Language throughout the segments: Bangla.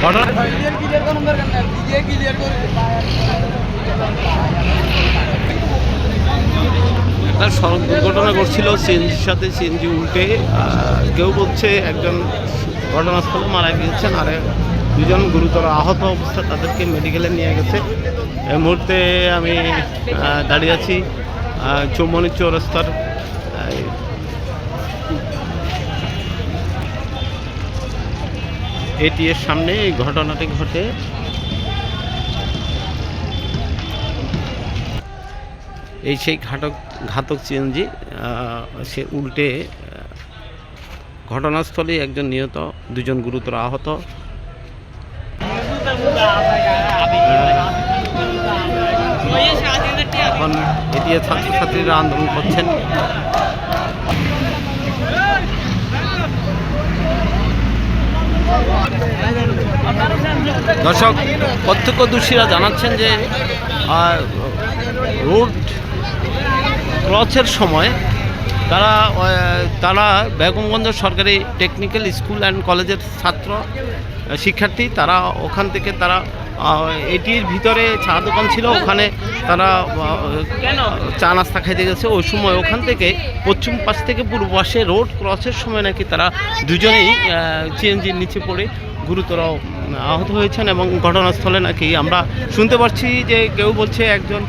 একটা সড়ক দুর্ঘটনা ঘটছিল, সিএনজির সাথে সিএনজি উল্টে কেউ বলছে একজন ঘটনাস্থলে মারা গিয়েছেন, আর দুজন গুরুতর আহত অবস্থা, তাদেরকে মেডিকেলে নিয়ে গেছে। এই মুহূর্তে আমি দাঁড়িয়ে আছি চৌমনি চৌরাস্তার এটিএর সামনে। এই ঘটনাটি ঘটে এই সেই ঘাতক সিএনজি, সে উল্টে ঘটনাস্থলে একজন নিহত, দুজন গুরুতর আহত। এখন এটিএ ছাত্রছাত্রীরা আন্দোলন করছেন। দর্শক, প্রত্যক্ষদর্শীরা জানাচ্ছেন যে রোড ক্রসের সময় তারা বেগমগঞ্জ সরকারি টেকনিক্যাল স্কুল অ্যান্ড কলেজের শিক্ষার্থী, তারা ওখান থেকে এটির ভিতরে চা দোকান ছিল, ওখানে তারা চা নাস্তা খাইতে গেছে। ওই সময় ওখান থেকে পশ্চিম পাশ থেকে পূর্ব পাশে রোড ক্রসের সময় নাকি তারা দুজনেই সিএনজির নিচে পড়ে গুরুতর আহত হয়েছেন, এবং ঘটনাস্থলে নাকি আমরা শুনতে পাচ্ছি যে কেউ বলছে একজন,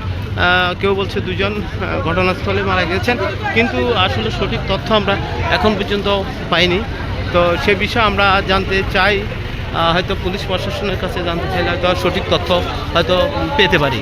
কেউ বলছে দুজন ঘটনাস্থলে মারা গেছেন, কিন্তু আসলে সঠিক তথ্য আমরা এখন পর্যন্ত পাইনি। তো সে বিষয়ে আমরা জানতে চাই, হয়তো পুলিশ প্রশাসনের কাছে জানতে চাইলে হয়তো সঠিক তথ্য হয়তো পেতে পারি।